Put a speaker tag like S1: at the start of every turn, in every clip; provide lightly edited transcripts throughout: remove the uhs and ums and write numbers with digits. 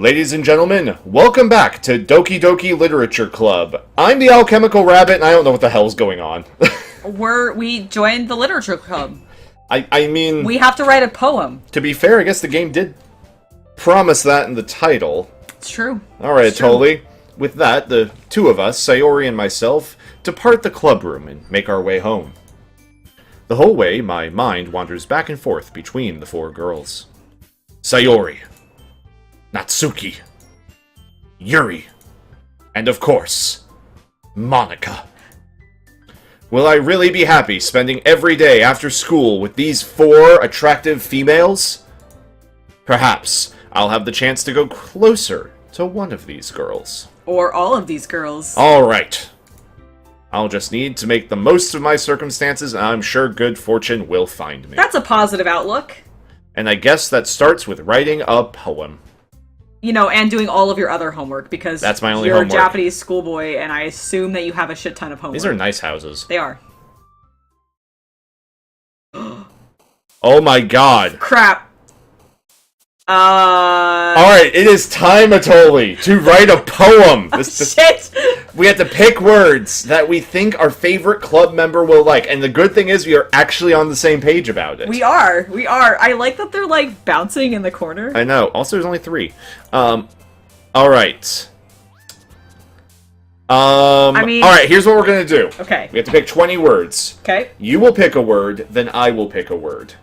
S1: Ladies and gentlemen, welcome back to Doki Doki Literature Club. I'm the Alchemical Rabbit, and I don't know what the hell's going on.
S2: We joined the literature club.
S1: I mean...
S2: We have to write a poem.
S1: To be fair, I guess the game did promise that in the title.
S2: It's true.
S1: Alright, Tolly. With that, the two of us, Sayori and myself, depart the club room and make our way home. The whole way, my mind wanders back and forth between the four girls. Sayori, Natsuki, Yuri, and of course, Monica. Will I really be happy spending every day after school with these four attractive females? Perhaps I'll have the chance to go closer to one of these girls.
S2: Or all of these girls.
S1: Alright. I'll just need to make the most of my circumstances, and I'm sure good fortune will find me.
S2: That's a positive outlook.
S1: And I guess that starts with writing a poem.
S2: You know, and doing all of your other homework, because
S1: that's my only
S2: you're
S1: homework.
S2: a Japanese schoolboy, and I assume that you have a shit ton of homework.
S1: These are nice houses.
S2: They are.
S1: Oh my god.
S2: Crap.
S1: Alright, it is time, Atoli, to write a poem.
S2: Shit!
S1: We have to pick words that we think our favorite club member will like. And the good thing is we are actually on the same page about it.
S2: We are. I like that they're, like, bouncing in the corner.
S1: I know. Also, there's only 3. Alright. Alright, here's what we're gonna do.
S2: Okay.
S1: We have to pick 20 words.
S2: Okay.
S1: You will pick a word, then I will pick a word.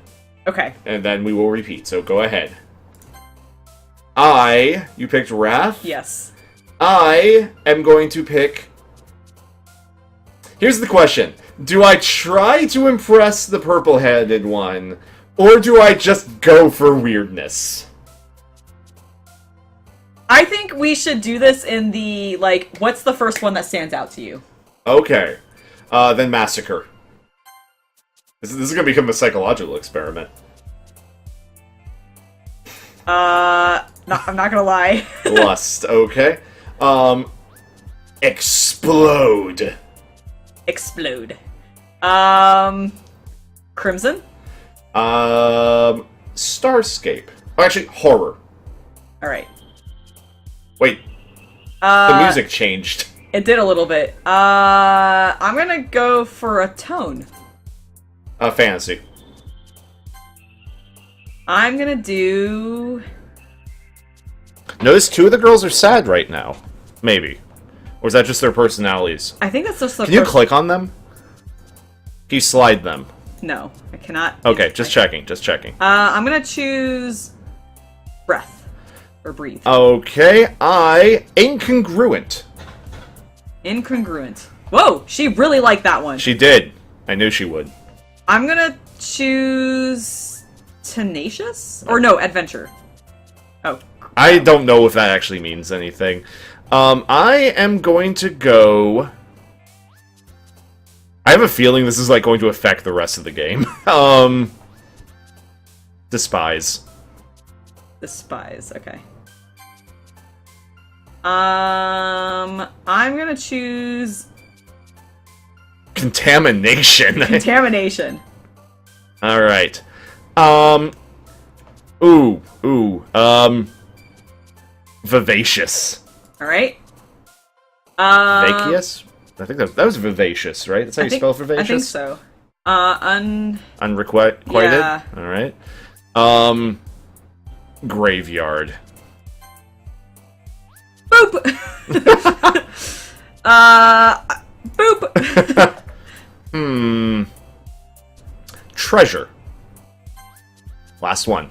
S2: Okay.
S1: And then we will repeat, so go ahead. You picked Wrath?
S2: Yes.
S1: I am going to pick... Here's the question. Do I try to impress the purple-headed one, or do I just go for weirdness?
S2: I think we should do this in the, like, what's the first one that stands out to you?
S1: Okay. Then Massacre. This is going to become a psychological experiment.
S2: I'm not gonna lie.
S1: Lust, okay. Explode.
S2: Explode. Crimson?
S1: Starscape. Oh, actually, horror.
S2: Alright.
S1: Wait. The music changed.
S2: It did a little bit. I'm gonna go for a tone.
S1: Fantasy.
S2: I'm gonna do...
S1: Notice 2 of the girls are sad right now. Maybe. Or is that just their personalities?
S2: I think that's just the...
S1: Can you click on them? Can you slide them?
S2: No, I cannot.
S1: Okay, just checking, just checking.
S2: I'm gonna choose... breath. Or breathe.
S1: Okay, incongruent.
S2: Incongruent. Whoa, she really liked that one.
S1: She did. I knew she would.
S2: I'm gonna choose... tenacious? Or no, adventure. Oh.
S1: I don't know if that actually means anything. I am going to go... I have a feeling this is, like, going to affect the rest of the game. Despise.
S2: Despise, okay. I'm gonna choose...
S1: Contamination.
S2: Contamination.
S1: Alright. Vivacious.
S2: Alright.
S1: Vacuous? I think that was vivacious, right? That's how you spell vivacious?
S2: I think so.
S1: Unrequited?
S2: Yeah.
S1: Alright. Graveyard.
S2: Boop! Boop!
S1: Treasure. Last one.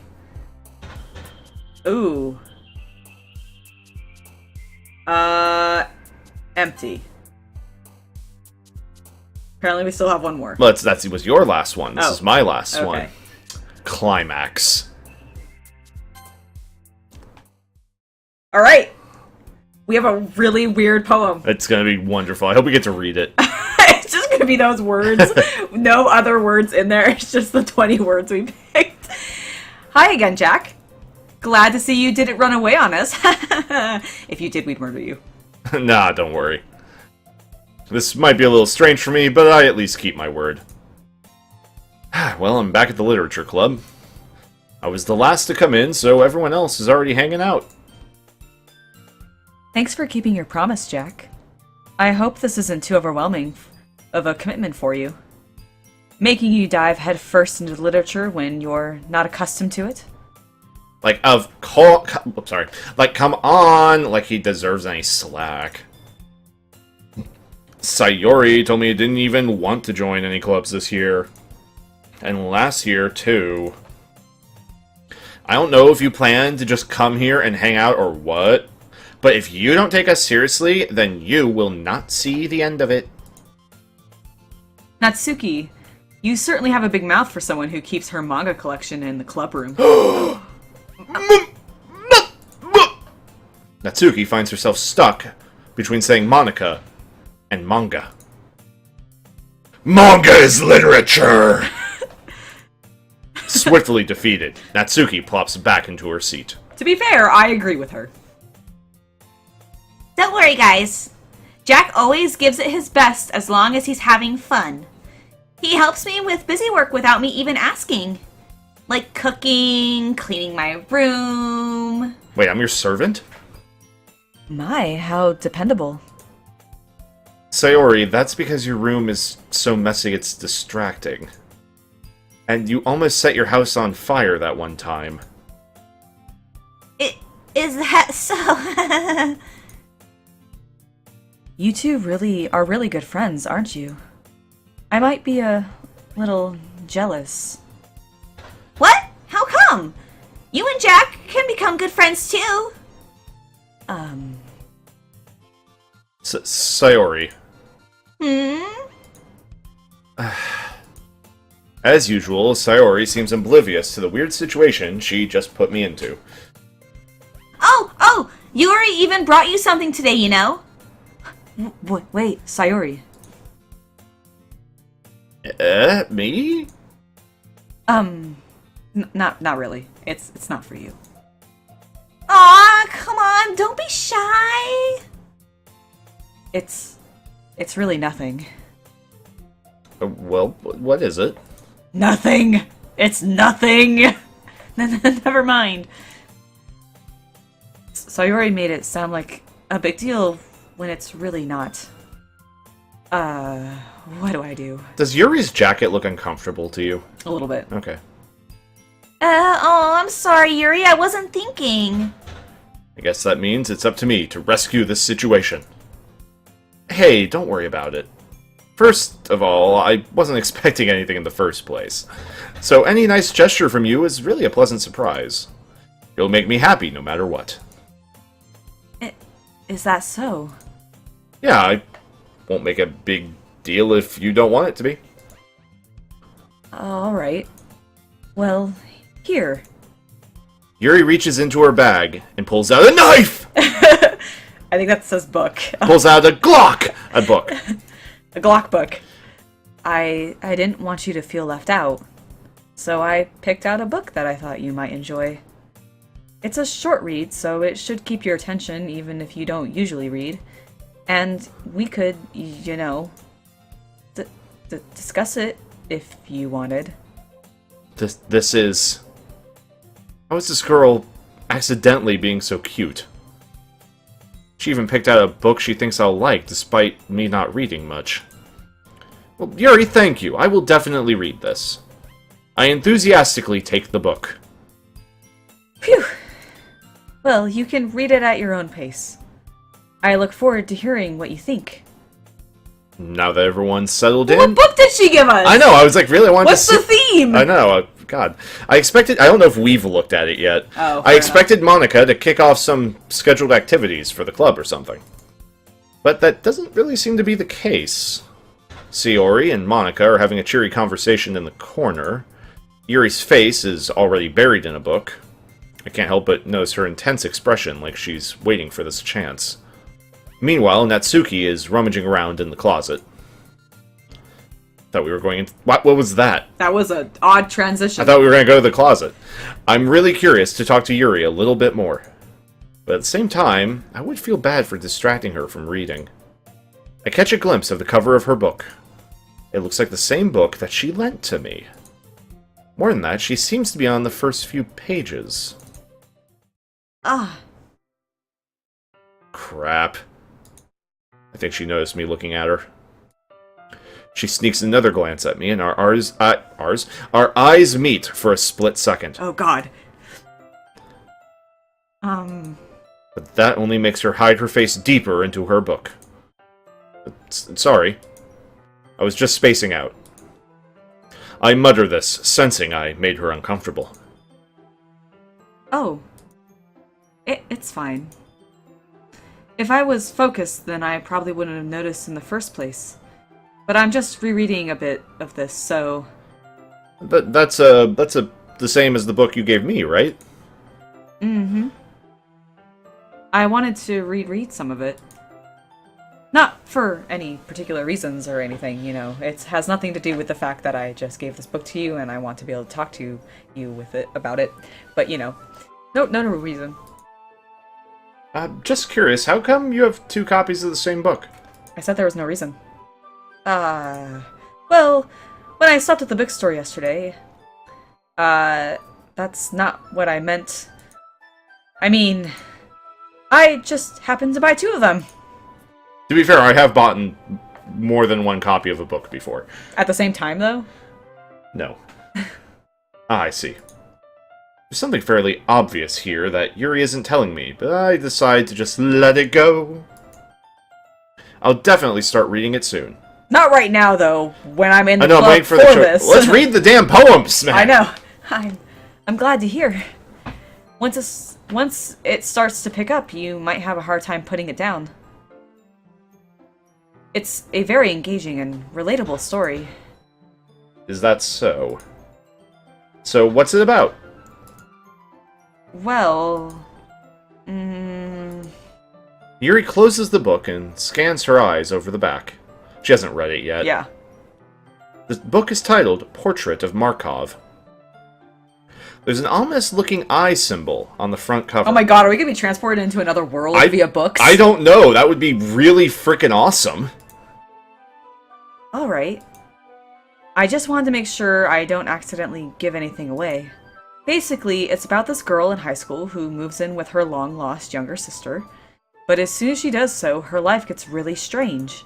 S2: Ooh. Empty. Apparently we still have one more.
S1: Well, that was your last one. This is my last one.
S2: Okay.
S1: Climax.
S2: Alright. We have a really weird poem.
S1: It's gonna be wonderful. I hope we get to read it.
S2: It's just gonna be those words. No other words in there. It's just the 20 words we picked. Hi again, Jack. Glad to see you didn't run away on us. If you did, we'd murder you.
S1: Nah, don't worry. This might be a little strange for me, but I at least keep my word. Well, I'm back at the literature club. I was the last to come in, so everyone else is already hanging out.
S2: Thanks for keeping your promise, Jack. I hope this isn't too overwhelming of a commitment for you. Making you dive headfirst into literature when you're not accustomed to it?
S1: Like, of course... Sorry. Like, come on! Like he deserves any slack. Sayori told me he didn't even want to join any clubs this year. And last year, too. I don't know if you plan to just come here and hang out or what, but if you don't take us seriously, then you will not see the end of it.
S2: Natsuki, you certainly have a big mouth for someone who keeps her manga collection in the club room.
S1: Natsuki finds herself stuck between saying Monica and manga. Manga is literature! Swiftly defeated, Natsuki plops back into her seat.
S2: To be fair, I agree with her.
S3: Don't worry, guys. Jack always gives it his best as long as he's having fun. He helps me with busy work without me even asking. Like cooking, cleaning my room.
S1: Wait, I'm your servant?
S2: My, how dependable.
S1: Sayori, that's because your room is so messy it's distracting. And you almost set your house on fire that one time.
S3: Is that so?
S2: You two really are really good friends, aren't you? I might be a little jealous.
S3: What? How come? You and Jack can become good friends too.
S1: Sayori. As usual, Sayori seems oblivious to the weird situation she just put me into.
S3: Oh, Yuri even brought you something today, you know?
S2: Wait, Sayori.
S1: Me?
S2: Not really. It's not for you.
S3: Aw, come on, don't be shy.
S2: It's really nothing.
S1: Well, what is it?
S2: Nothing! It's nothing! Never mind. Sayori made it sound like a big deal when it's really not. What do I do?
S1: Does Yuri's jacket look uncomfortable to you?
S2: A little bit.
S1: Okay.
S3: I'm sorry, Yuri, I wasn't thinking.
S1: I guess that means it's up to me to rescue this situation. Hey, don't worry about it. First of all, I wasn't expecting anything in the first place. So any nice gesture from you is really a pleasant surprise. You'll make me happy no matter what.
S2: Is that so?
S1: Yeah, I won't make a big deal if you don't want it to be.
S2: Alright. Well, here.
S1: Yuri reaches into her bag and pulls out a knife!
S2: I think that says book.
S1: Pulls out a Glock! A book.
S2: A Glock book. I didn't want you to feel left out, so I picked out a book that I thought you might enjoy. It's a short read, so it should keep your attention even if you don't usually read. And we could, you know, discuss it if you wanted.
S1: This is... How is this girl accidentally being so cute? She even picked out a book she thinks I'll like, despite me not reading much. Well, Yuri, thank you. I will definitely read this. I enthusiastically take the book.
S2: Phew! Well, you can read it at your own pace. I look forward to hearing what you think.
S1: Now that everyone's settled in...
S2: What book did she give us?
S1: I know, I was like, really? I wanted
S2: What's
S1: to
S2: the theme?
S1: I know, God. I expected... I don't know if we've looked at it yet.
S2: Oh,
S1: I expected Monica to kick off some scheduled activities for the club or something. But that doesn't really seem to be the case. Sayori and Monica are having a cheery conversation in the corner. Yuri's face is already buried in a book. I can't help but notice her intense expression, like she's waiting for this chance. Meanwhile, Natsuki is rummaging around in the closet. Thought we were going into... What was that?
S2: That was an odd transition.
S1: I thought we were going to go to the closet. I'm really curious to talk to Yuri a little bit more. But at the same time, I would feel bad for distracting her from reading. I catch a glimpse of the cover of her book. It looks like the same book that she lent to me. More than that, she seems to be on the first few pages. crap. I think she noticed me looking at her. She sneaks another glance at me, and our eyes meet for a split second.
S2: Oh, God.
S1: But that only makes her hide her face deeper into her book. Sorry. I was just spacing out. I mutter this, sensing I made her uncomfortable.
S2: Oh. It's fine. If I was focused, then I probably wouldn't have noticed in the first place. But I'm just rereading a bit of this, so...
S1: But that's the same as the book you gave me, right?
S2: Mm-hmm. I wanted to reread some of it. Not for any particular reasons or anything, you know. It has nothing to do with the fact that I just gave this book to you and I want to be able to talk to you with it about it. But, you know, no reason.
S1: Just curious, how come you have 2 copies of the same book?
S2: I said there was no reason. Well, when I stopped at the bookstore yesterday, that's not what I meant. I mean, I just happened to buy 2 of them.
S1: To be fair, I have bought more than 1 copy of a book before.
S2: At the same time, though?
S1: No. I see. There's something fairly obvious here that Yuri isn't telling me, but I decide to just let it go. I'll definitely start reading it soon.
S2: Not right now, though, when I'm in the
S1: I know, I'm
S2: club
S1: waiting for
S2: for
S1: the
S2: this.
S1: Let's read the damn poems, man!
S2: I know. I'm glad to hear. Once it starts to pick up, you might have a hard time putting it down. It's a very engaging and relatable story.
S1: Is that so? So, what's it about?
S2: Well...
S1: Yuri closes the book and scans her eyes over the back. She hasn't read it yet.
S2: Yeah.
S1: The book is titled Portrait of Markov. There's an ominous-looking eye symbol on the front cover.
S2: Oh my god, are we gonna be transported into another world via books?
S1: I don't know. That would be really freaking awesome.
S2: Alright. I just wanted to make sure I don't accidentally give anything away. Basically, it's about this girl in high school who moves in with her long-lost younger sister. But as soon as she does so, her life gets really strange.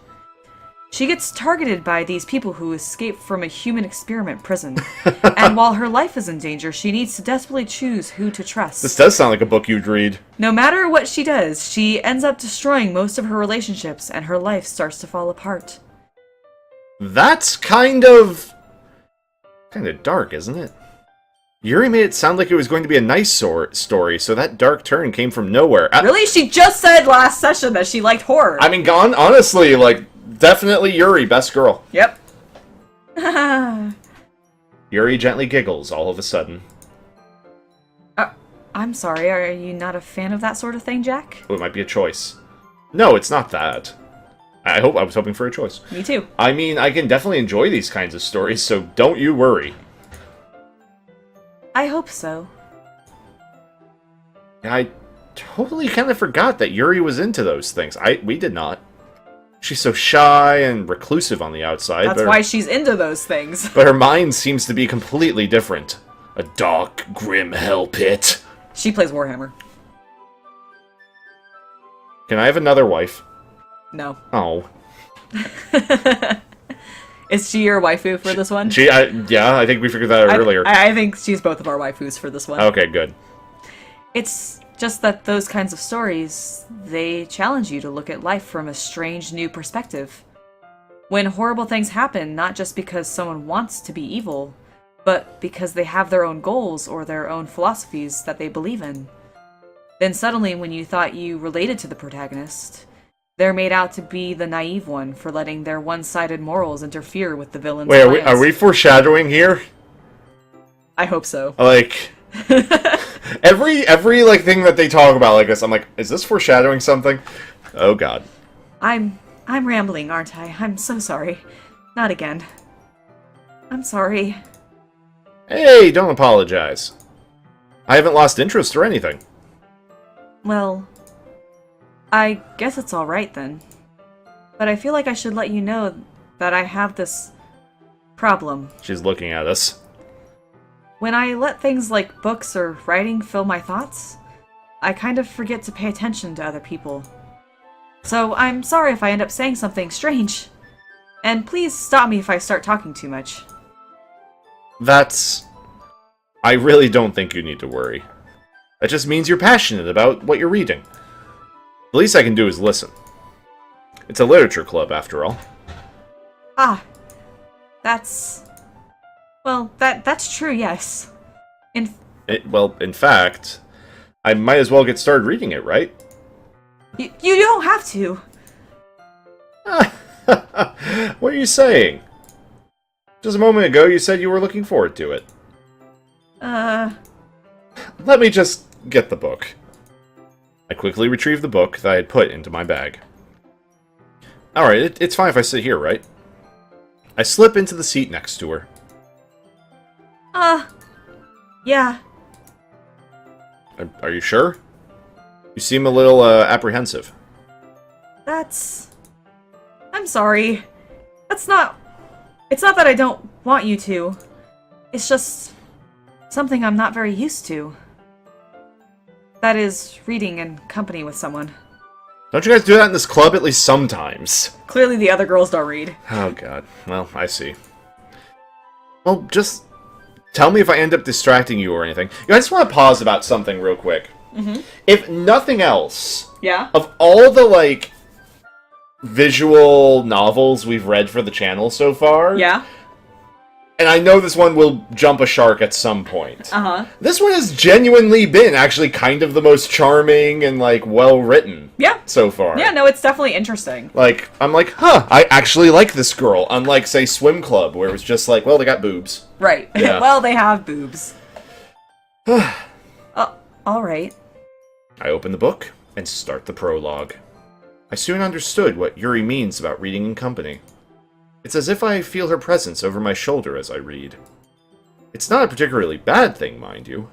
S2: She gets targeted by these people who escape from a human experiment prison. And while her life is in danger, she needs to desperately choose who to trust.
S1: This does sound like a book you'd read.
S2: No matter what she does, she ends up destroying most of her relationships, and her life starts to fall apart.
S1: That's kind of dark, isn't it? Yuri made it sound like it was going to be a nice story, so that dark turn came from nowhere.
S2: Really? She just said last session that she liked horror.
S1: I mean, honestly, like, definitely Yuri, best girl.
S2: Yep.
S1: Yuri gently giggles all of a sudden.
S2: I'm sorry, are you not a fan of that sort of thing, Jack?
S1: Oh, it might be a choice. No, it's not that. I was hoping for a choice.
S2: Me too.
S1: I mean, I can definitely enjoy these kinds of stories, so don't you worry.
S2: I hope so.
S1: I totally kind of forgot that Yuri was into those things. We did not. She's so shy and reclusive on the outside.
S2: That's why she's into those things.
S1: But her mind seems to be completely different. A dark, grim hell pit.
S2: She plays Warhammer.
S1: Can I have another wife?
S2: No.
S1: Oh.
S2: Is she your waifu for this one?
S1: Yeah, I think we figured that out earlier.
S2: I think she's both of our waifus for this one.
S1: Okay, good.
S2: It's just that those kinds of stories, they challenge you to look at life from a strange new perspective. When horrible things happen, not just because someone wants to be evil, but because they have their own goals or their own philosophies that they believe in. Then suddenly, when you thought you related to the protagonist, they're made out to be the naive one for letting their one-sided morals interfere with the villain's plans.
S1: Wait, are we foreshadowing here?
S2: I hope so.
S1: Like, every like thing that they talk about like this, I'm like, is this foreshadowing something? Oh god.
S2: I'm rambling, aren't I? I'm so sorry. Not again. I'm sorry.
S1: Hey, don't apologize. I haven't lost interest or anything.
S2: Well, I guess it's alright then. But I feel like I should let you know that I have this problem.
S1: She's looking at us.
S2: When I let things like books or writing fill my thoughts, I kind of forget to pay attention to other people. So I'm sorry if I end up saying something strange. And please stop me if I start talking too much.
S1: That's... I really don't think you need to worry. That just means you're passionate about what you're reading. The least I can do is listen. It's a literature club, after all.
S2: Ah, that's... Well, that's true, yes.
S1: In fact, I might as well get started reading it, right?
S2: You don't have to.
S1: What are you saying? Just a moment ago, you said you were looking forward to it. Let me just get the book. I quickly retrieved the book that I had put into my bag. Alright, it's fine if I sit here, right? I slip into the seat next to her.
S2: Yeah.
S1: Are you sure? You seem a little, apprehensive.
S2: I'm sorry. It's not that I don't want you to. It's just something I'm not very used to. That is, reading in company with someone.
S1: Don't you guys do that in this club at least sometimes?
S2: Clearly the other girls don't read.
S1: Oh god. Well, I see. Well, just tell me if I end up distracting you or anything. I just want to pause about something real quick.
S2: Mm-hmm.
S1: If nothing else,
S2: Yeah?
S1: of all the, like, visual novels we've read for the channel so far...
S2: Yeah?
S1: And I know this one will jump a shark at some point.
S2: Uh-huh.
S1: This one has genuinely been actually kind of the most charming and, like, well-written so far.
S2: Yeah, no, it's definitely interesting.
S1: Like, I'm like, huh, I actually like this girl. Unlike, say, Swim Club, where it was just like, well, they got boobs.
S2: Right.
S1: Yeah.
S2: Well, they have boobs. Alright.
S1: I open the book and start the prologue. I soon understood what Yuri means about reading in company. It's as if I feel her presence over my shoulder as I read. It's not a particularly bad thing, mind you.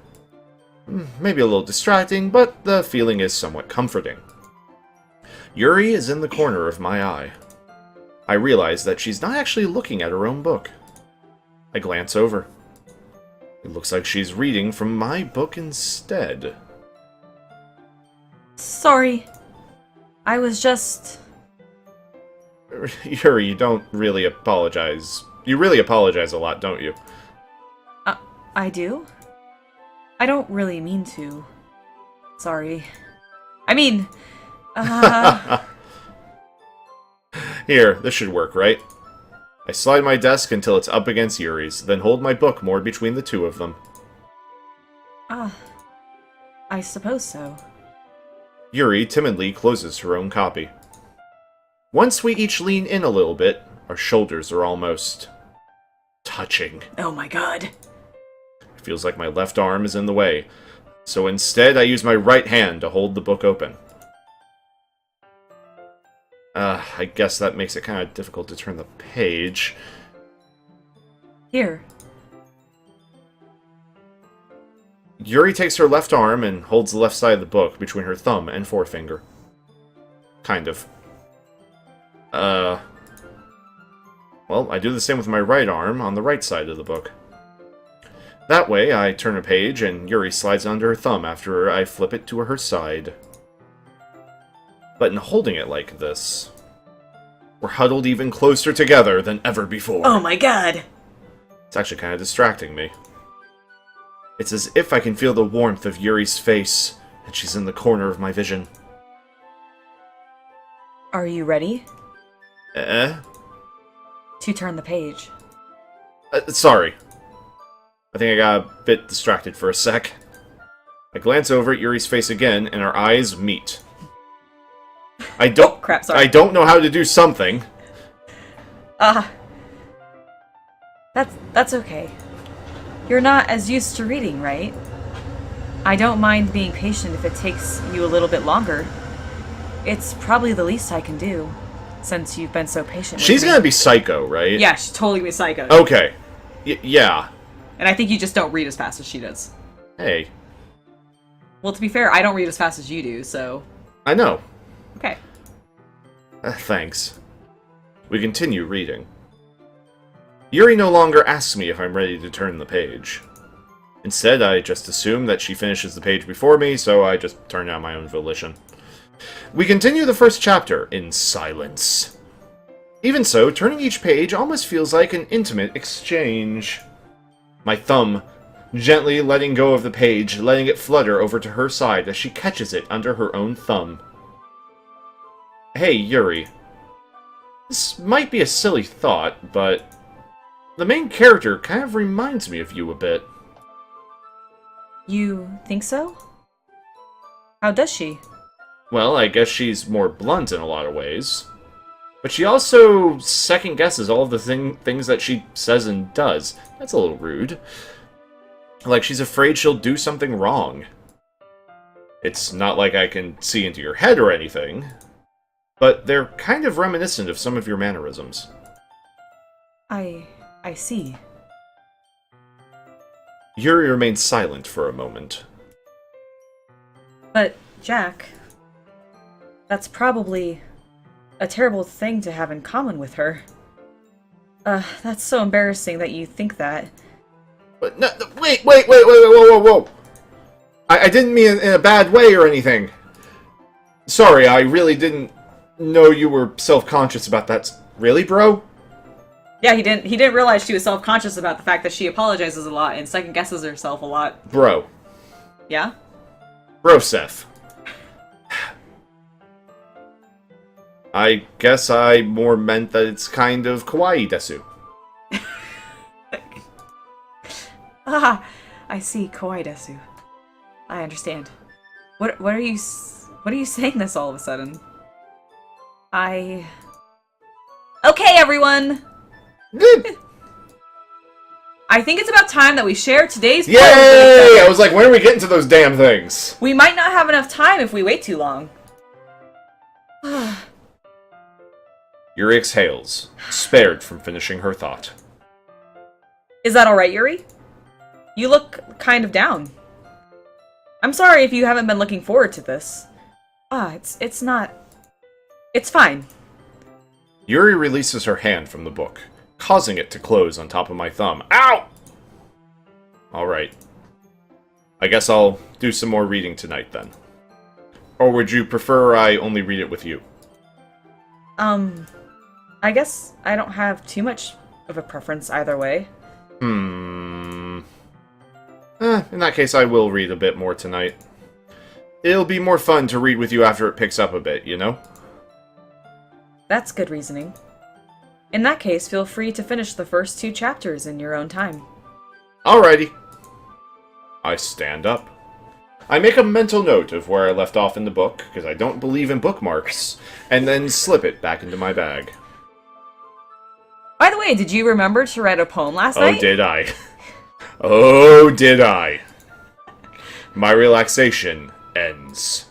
S1: Maybe a little distracting, but the feeling is somewhat comforting. Yuri is in the corner of my eye. I realize that she's not actually looking at her own book. I glance over. It looks like she's reading from my book instead.
S2: Sorry. I was just...
S1: Yuri, you don't really apologize. You really apologize a lot, don't you?
S2: I do? I don't really mean to. Sorry. I mean...
S1: Here, this should work, right? I slide my desk until it's up against Yuri's, then hold my book more between the two of them.
S2: I suppose so.
S1: Yuri timidly closes her own copy. Once we each lean in a little bit, our shoulders are almost... touching.
S2: Oh my god.
S1: It feels like my left arm is in the way, so instead I use my right hand to hold the book open. I guess that makes it kind of difficult to turn the page.
S2: Here.
S1: Yuri takes her left arm and holds the left side of the book between her thumb and forefinger. Kind of. Well, I do the same with my right arm on the right side of the book. That way, I turn a page and Yuri slides under her thumb after I flip it to her side. But in holding it like this, we're huddled even closer together than ever before.
S2: Oh my god.
S1: It's actually kind of distracting me. It's as if I can feel the warmth of Yuri's face, and she's in the corner of my vision.
S2: Are you ready?
S1: To
S2: turn the page.
S1: Sorry. I think I got a bit distracted for a sec. I glance over at Yuri's face again, and our eyes meet. I don't...
S2: Oh, crap, sorry.
S1: I don't know how to do something.
S2: That's okay. You're not as used to reading, right? I don't mind being patient if it takes you a little bit longer. It's probably the least I can do, since you've been so patient with
S1: She's
S2: me.
S1: gonna be psycho, right?
S2: Yeah, she's totally be psycho.
S1: Okay. Yeah.
S2: And I think you just don't read as fast as she does.
S1: Hey.
S2: Well, to be fair, I don't read as fast as you do, so...
S1: I know.
S2: Okay.
S1: Thanks. We continue reading. Yuri no longer asks me if I'm ready to turn the page. Instead, I just assume that she finishes the page before me, so I just turn on my own volition. We continue the first chapter in silence. Even so, turning each page almost feels like an intimate exchange. My thumb gently letting go of the page, letting it flutter over to her side as she catches it under her own thumb. Hey, Yuri. This might be a silly thought, but the main character kind of reminds me of you a bit.
S2: You think so? How does she?
S1: Well, I guess she's more blunt in a lot of ways. But she also second-guesses all of the things that she says and does. That's a little rude. Like she's afraid she'll do something wrong. It's not like I can see into your head or anything, but they're kind of reminiscent of some of your mannerisms.
S2: I see.
S1: Yuri remains silent for a moment.
S2: But, Jack, that's probably a terrible thing to have in common with her. That's so embarrassing that you think that.
S1: But no, wait, whoa. I didn't mean in a bad way or anything. Sorry, I really didn't know you were self-conscious about that. Really, bro?
S2: Yeah, he didn't realize she was self-conscious about the fact that she apologizes a lot and second-guesses herself a lot.
S1: Bro.
S2: Yeah?
S1: Bro, Seth. I guess I more meant that it's kind of kawaii desu.
S2: Ah, I see, kawaii desu. I understand. What are you saying this all of a sudden? Okay, everyone! I think it's about time that we share today's poem with each
S1: Yay!
S2: other.
S1: I was like, when are we getting to those damn things?
S2: We might not have enough time if we wait too long.
S1: Yuri exhales, spared from finishing her thought.
S2: Is that alright, Yuri? You look kind of down. I'm sorry if you haven't been looking forward to this. It's not... It's fine.
S1: Yuri releases her hand from the book, causing it to close on top of my thumb. Ow! Alright. I guess I'll do some more reading tonight, then. Or would you prefer I only read it with you?
S2: I guess I don't have too much of a preference either way.
S1: In that case, I will read a bit more tonight. It'll be more fun to read with you after it picks up a bit, you know?
S2: That's good reasoning. In that case, feel free to finish the first 2 chapters in your own time.
S1: Alrighty. I stand up. I make a mental note of where I left off in the book, because I don't believe in bookmarks, and then slip it back into my bag.
S2: By the way, did you remember to write a poem last night?
S1: Oh, did I? Oh, did I? My relaxation ends.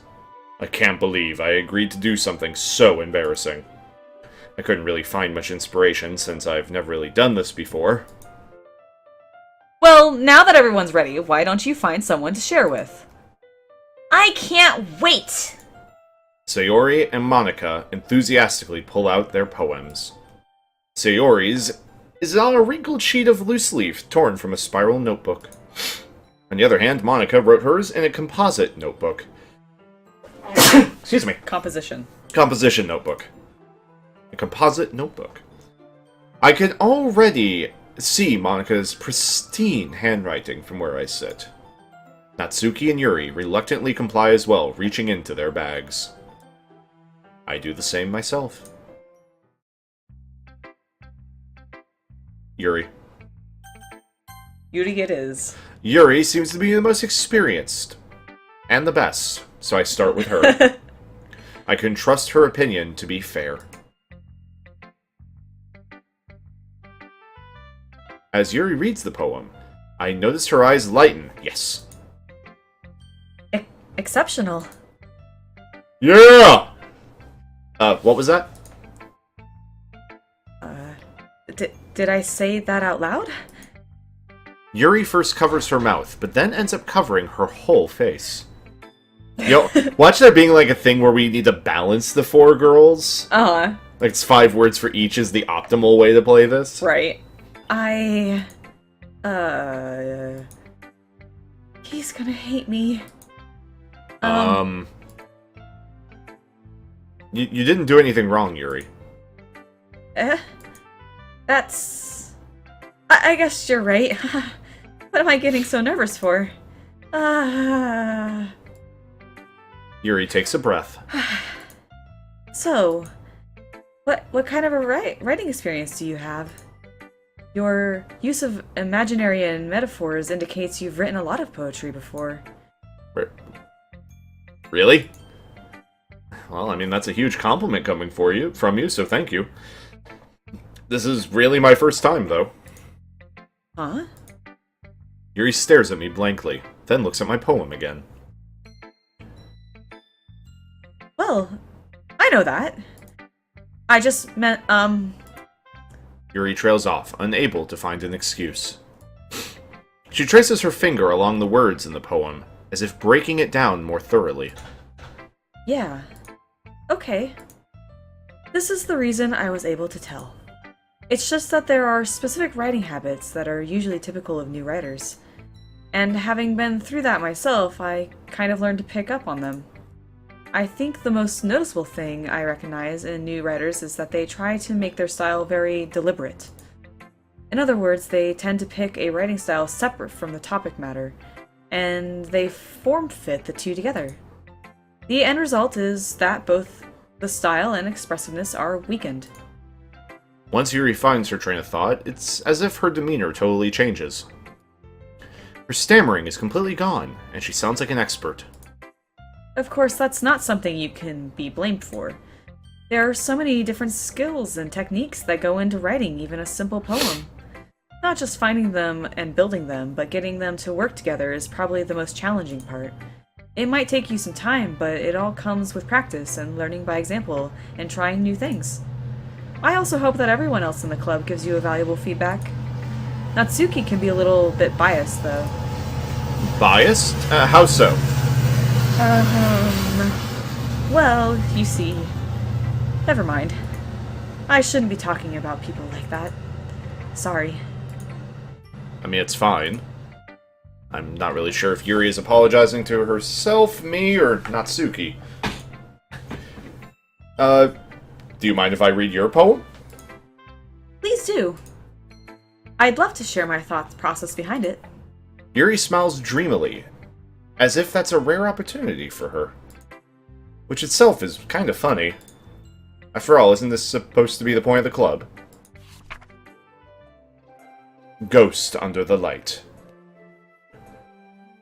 S1: I can't believe I agreed to do something so embarrassing. I couldn't really find much inspiration since I've never really done this before.
S2: Well, now that everyone's ready, why don't you find someone to share with?
S3: I can't wait!
S1: Sayori and Monica enthusiastically pull out their poems. Sayori's is on a wrinkled sheet of loose leaf torn from a spiral notebook. On the other hand, Monica wrote hers in a composite notebook. Excuse me.
S2: Composition.
S1: Composition notebook. A composite notebook. I can already see Monica's pristine handwriting from where I sit. Natsuki and Yuri reluctantly comply as well, reaching into their bags. I do the same myself. Yuri.
S2: Yuri it is.
S1: Yuri seems to be the most experienced. And the best, so I start with her. I can trust her opinion to be fair. As Yuri reads the poem, I notice her eyes lighten. Yes.
S2: Exceptional.
S1: Yeah! What was that?
S2: Did I say that out loud?
S1: Yuri first covers her mouth, but then ends up covering her whole face. Yo, watch there being like a thing where we need to balance the 4 girls.
S2: Uh-huh.
S1: Like it's 5 words for each is the optimal way to play this.
S2: Right. He's gonna hate me.
S1: You didn't do anything wrong, Yuri.
S2: That's... I guess you're right. What am I getting so nervous for?
S1: Yuri takes a breath.
S2: So, what kind of a writing experience do you have? Your use of imaginary and metaphors indicates you've written a lot of poetry before.
S1: Really? Well, I mean, that's a huge compliment coming from you, so thank you. This is really my first time, though.
S2: Huh?
S1: Yuri stares at me blankly, then looks at my poem again.
S2: Well, I know that. I just meant,
S1: Yuri trails off, unable to find an excuse. She traces her finger along the words in the poem, as if breaking it down more thoroughly.
S2: Yeah. Okay. This is the reason I was able to tell. It's just that there are specific writing habits that are usually typical of new writers. And having been through that myself, I kind of learned to pick up on them. I think the most noticeable thing I recognize in new writers is that they try to make their style very deliberate. In other words, they tend to pick a writing style separate from the topic matter, and they form-fit the two together. The end result is that both the style and expressiveness are weakened.
S1: Once Yuri finds her train of thought, it's as if her demeanor totally changes. Her stammering is completely gone, and she sounds like an expert.
S2: Of course, that's not something you can be blamed for. There are so many different skills and techniques that go into writing even a simple poem. Not just finding them and building them, but getting them to work together is probably the most challenging part. It might take you some time, but it all comes with practice and learning by example and trying new things. I also hope that everyone else in the club gives you a valuable feedback. Natsuki can be a little bit biased, though.
S1: Biased? How so?
S2: Well, you see... Never mind. I shouldn't be talking about people like that. Sorry.
S1: I mean, it's fine. I'm not really sure if Yuri is apologizing to herself, me, or Natsuki. Do you mind if I read your poem?
S2: Please do. I'd love to share my thought process behind it.
S1: Yuri smiles dreamily, as if that's a rare opportunity for her. Which itself is kind of funny. After all, isn't this supposed to be the point of the club? Ghost under the light.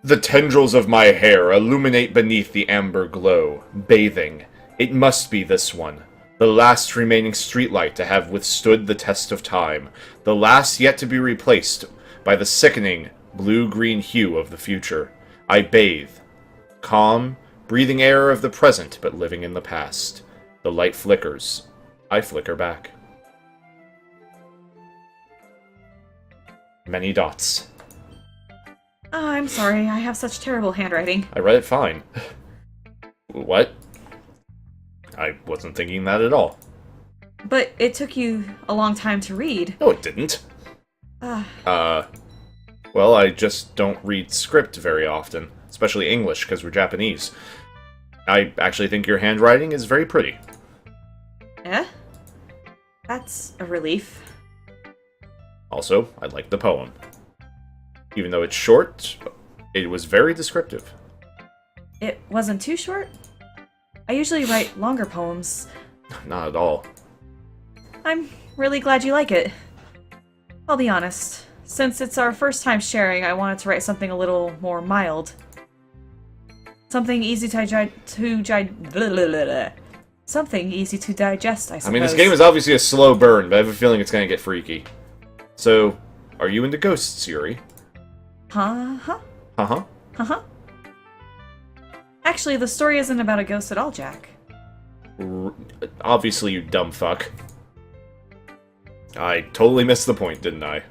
S1: The tendrils of my hair illuminate beneath the amber glow, bathing. It must be this one. The last remaining streetlight to have withstood the test of time. The last yet to be replaced by the sickening blue-green hue of the future. I bathe. Calm, breathing air of the present but living in the past. The light flickers. I flicker back. Many dots.
S2: Oh, I'm sorry, I have such terrible handwriting.
S1: I read it fine. What? I wasn't thinking that at all.
S2: But it took you a long time to read.
S1: No, it didn't. Well, I just don't read script very often, especially English, because we're Japanese. I actually think your handwriting is very pretty.
S2: Eh? That's a relief.
S1: Also, I like the poem. Even though it's short, it was very descriptive.
S2: It wasn't too short? I usually write longer poems.
S1: Not at all.
S2: I'm really glad you like it. I'll be honest. Since it's our first time sharing, I wanted to write something a little more mild. Something easy to something easy to digest, I suppose.
S1: I mean, this game is obviously a slow burn, but I have a feeling it's going to get freaky. So, are you into ghosts, Yuri?
S2: Huh?
S1: Uh-huh.
S2: Actually, the story isn't about a ghost at all, Jack.
S1: Obviously, you dumb fuck. I totally missed the point, didn't I?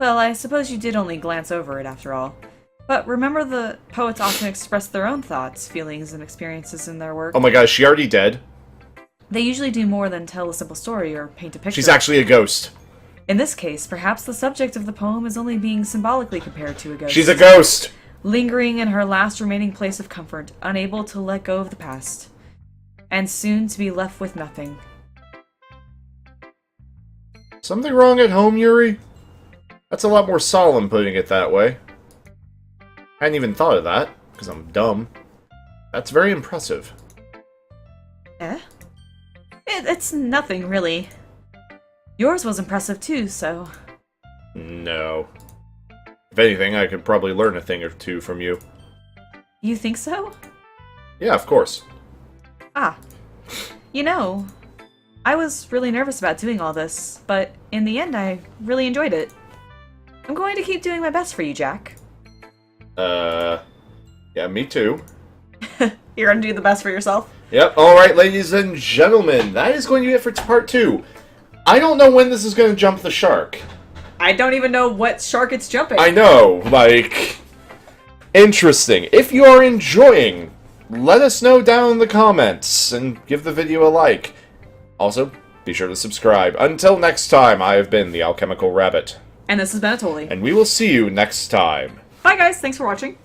S2: Well, I suppose you did only glance over it after all. But remember, the poets often express their own thoughts, feelings, and experiences in their work.
S1: Oh my god, is she already dead?
S2: They usually do more than tell a simple story or paint a picture.
S1: She's actually a ghost.
S2: In this case, perhaps the subject of the poem is only being symbolically compared to a ghost.
S1: She's a ghost!
S2: Lingering in her last remaining place of comfort, unable to let go of the past. and soon to be left with nothing.
S1: Something wrong at home, Yuri? That's a lot more solemn putting it that way. I hadn't even thought of that, because I'm dumb. That's very impressive.
S2: Eh? It's nothing, really. Yours was impressive too, so...
S1: No. If anything, I could probably learn a thing or two from you.
S2: You think so?
S1: Yeah, of course.
S2: Ah. You know, I was really nervous about doing all this, but in the end I really enjoyed it. I'm going to keep doing my best for you, Jack.
S1: Yeah, me too.
S2: You're gonna do the best for yourself?
S1: Yep, alright, ladies and gentlemen, that is going to be it for part 2. I don't know when this is going to jump the shark.
S2: I don't even know what shark it's jumping.
S1: I know, like... Interesting. If you are enjoying, let us know down in the comments, and give the video a like. Also, be sure to subscribe. Until next time, I have been the Alchemical Rabbit.
S2: And this has been Atoli.
S1: And we will see you next time.
S2: Bye guys, thanks for watching.